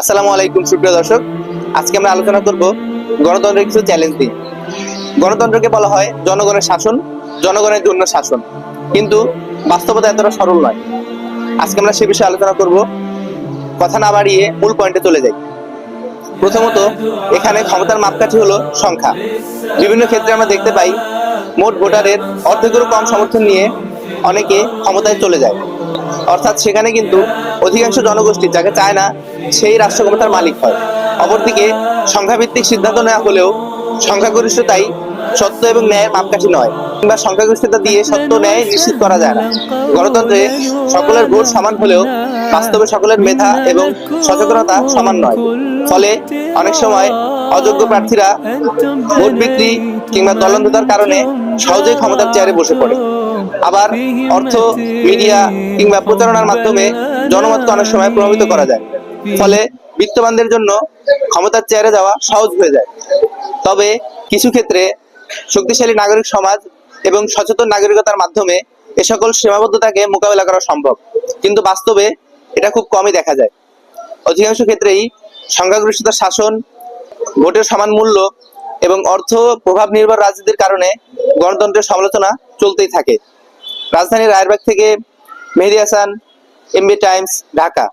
আসসালামু আলাইকুম সুপ্রিয় দর্শক, আজকে আমরা আলোচনা করব গণতন্ত্রের কিছু চ্যালেঞ্জ নিয়ে। গণতন্ত্রকে বলা হয় জনগণের শাসন, জনগণের জন্য শাসন, কিন্তু বাস্তবতা এতটা সরল নয়। আজকে আমরা সে বিষয়ে আলোচনা করব। কথা না বাড়িয়ে মূল পয়েন্টে চলে যাই। প্রথমত, এখানে ক্ষমতার মাপকাঠি হলো সংখ্যা। বিভিন্ন ক্ষেত্রে আমরা দেখতে পাই মোট ভোটারের অর্ধেকেরও কম সমর্থন নিয়ে অনেকে ক্ষমতায় চলে যায়। অর্থাৎ সেখানে কিন্তু অধিকাংশ জনগোষ্ঠী যাকে চায় না সেই রাষ্ট্র ক্ষমতার মালিক হয়। অপরদিকে সংখ্যাভিত্তিক সিদ্ধান্ত নেওয়া হলেও সংখ্যাগরিষ্ঠতাই সত্য এবং ন্যায়ের মাপকাঠি নয়, কিংবা সংখ্যাগরিষ্ঠতা দিয়ে সত্য ন্যায় নিশ্চিত করা যায় না। গণতন্ত্রে সকলের ভোট সমান হলেও বাস্তবে সকলের মেধা এবং সচেতনতা সমান নয়। ফলে অনেক সময় অযোগ্য প্রার্থীরা ভোট বিক্রি কিংবা দলান্ধতার কারণে সহজেই ক্ষমতার চেয়ারে বসে পড়ে। আবার অর্থ, মিডিয়া কিংবা প্রচারণার মাধ্যমে জনমতকে অনেক সময় প্রভাবিত করা যায়। ফলে বিত্তবানদের জন্য ক্ষমতার চেয়ারে যাওয়া সহজ হয়ে যায়। তবে কিছু ক্ষেত্রে শক্তিশালী নাগরিক সমাজ এবং সচেতন নাগরিকতার মাধ্যমে এ সকল সীমাবদ্ধতাকে মোকাবেলা করা সম্ভব, কিন্তু বাস্তবে এটা খুব কমই দেখা যায়। অধিকাংশ ক্ষেত্রেই সংখ্যাগরিষ্ঠতার শাসন, ভোটের সমান মূল্য এবং অর্থ প্রভাব নির্ভর রাজনীতির কারণে গণতন্ত্রের সমালোচনা চলতেই থাকে। রাজধানী রায়েরবাগ থেকে মেহেদী হাসান, এমবি টাইমস, ঢাকা।